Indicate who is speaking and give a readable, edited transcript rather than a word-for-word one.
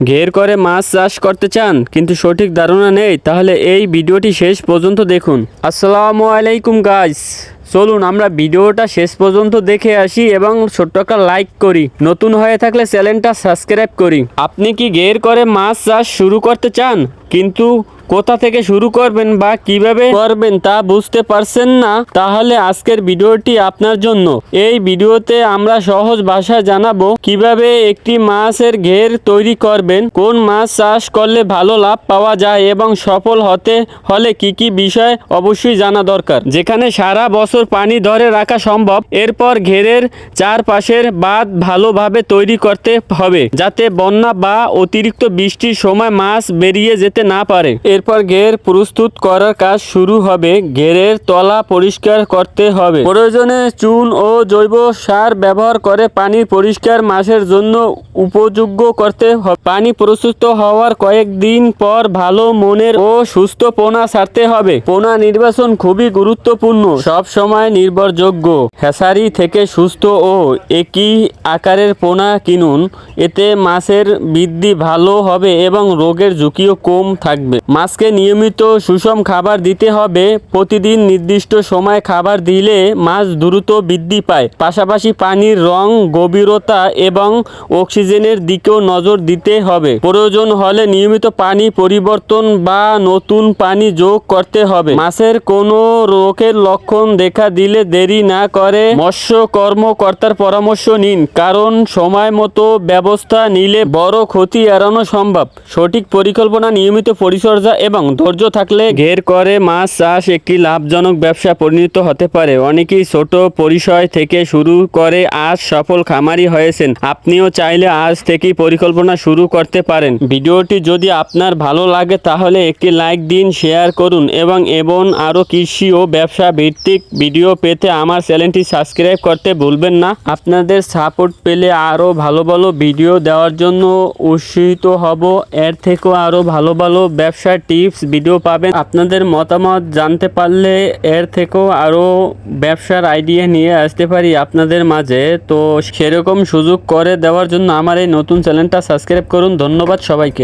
Speaker 1: ঘের করে মাছ চাষ করতে চান কিন্তু সঠিক ধারণা নেই, তাহলে এই ভিডিওটি শেষ পর্যন্ত দেখুন। আসসালামু আলাইকুম গাইস, চলুন আমরা ভিডিওটা শেষ পর্যন্ত দেখে আসি এবং ছোট্ট একটা লাইক করি। নতুন হয়ে থাকলে চ্যানেলটা সাবস্ক্রাইব করি। আপনি কি ঘের করে মাছ চাষ শুরু করতে চান কিন্তু কোথা থেকে শুরু করবেন বা কিভাবে করবেন তা বুঝতে পারছেন না? তাহলে আজকের ভিডিওটি আপনার জন্য। এই ভিডিওতে আমরা সহজ ভাষায় জানাবো কিভাবে একটি মাছের ঘের তৈরি করবেন, কোন মাছ চাষ করলে ভালো লাভ পাওয়া যায় এবং সফল হতে হলে কি কি বিষয় অবশ্যই জানা দরকার। যেখানে সারা বছর পানি ধরে রাখা সম্ভব। এরপর ঘেরের চারপাশের বাঁধ ভালোভাবে তৈরি করতে হবে যাতে বন্যা বা অতিরিক্ত বৃষ্টির সময় মাছ বেরিয়ে যেতে না পারে। এরপর ঘের প্রস্তুত করার কাজ শুরু হবে। ঘেরের তলা পরিষ্কার করতে হবে, প্রয়োজনে চুন ও জৈব সার ব্যবহার করে পানি পরিষ্কার মাছের জন্য উপযোগ্য করতে হবে। পানি প্রস্তুত হওয়ার কয়েকদিন পর ভালো মনের ও সুস্থ পোনা ছাড়তে হবে। পোনা নির্বাচন খুবই গুরুত্বপূর্ণ, সব সময় নির্ভরযোগ্য হ্যাচারি থেকে সুস্থ ও একই আকারের পোনা কিনুন। এতে মাছের বৃদ্ধি ভালো হবে এবং রোগের ঝুঁকিও কম থাকবে। মাছকে নিয়মিত সুষম খাবার দিতে হবে। প্রতিদিন নির্দিষ্ট সময় খাবার দিলে মাছ দ্রুত বৃদ্ধি পায়। পাশাপাশি পানির রং, গভীরতা এবং অক্সিজেনের দিকেও নজর দিতে হবে। প্রয়োজন হলে নিয়মিত পানি পরিবর্তন বা নতুন পানি যোগ করতে হবে। মাছের কোনো রোগের লক্ষণ দেখা দিলে দেরি না করে মৎস্য কর্মকর্তার পরামর্শ নিন, কারণ সময় মতো ব্যবস্থা নিলে বড় ক্ষতি এড়ানো সম্ভব। সঠিক পরিকল্পনা, নিয়মিত পরিচর্যা এবং ধৈর্য থাকলে ঘের করে মাছ চাষ একটি লাভজনক ব্যবসা পরিণত হতে পারে। অনেকেই ছোট পরিসর থেকে শুরু করে আজ সফল খামারি হয়েছেন। আপনিও চাইলে আজ থেকেই পরিকল্পনা শুরু করতে পারেন। ভিডিওটি যদি আপনার ভালো লাগে তাহলে একটি লাইক দিন, শেয়ার করুন এবং আরও কৃষি ও ব্যবসা ভিত্তিক ভিডিও পেতে আমার চ্যানেলটি সাবস্ক্রাইব করতে ভুলবেন না। আপনাদের সাপোর্ট পেলে আরও ভালো ভালো ভিডিও দেওয়ার জন্য উৎসাহিত হব। এর থেকেও আরও ভালো ভালো ব্যবসার টিপস ভিডিও পাবেন। আপনাদের মতামত জানতে পারলে এর থেকেও আরও ব্যবসার আইডিয়া নিয়ে আসতে পারি আপনাদের মাঝে। তো সেরকম সুযোগ করে দেওয়ার জন্য আমার এই নতুন চ্যানেলটা সাবস্ক্রাইব করুন। ধন্যবাদ সবাইকে।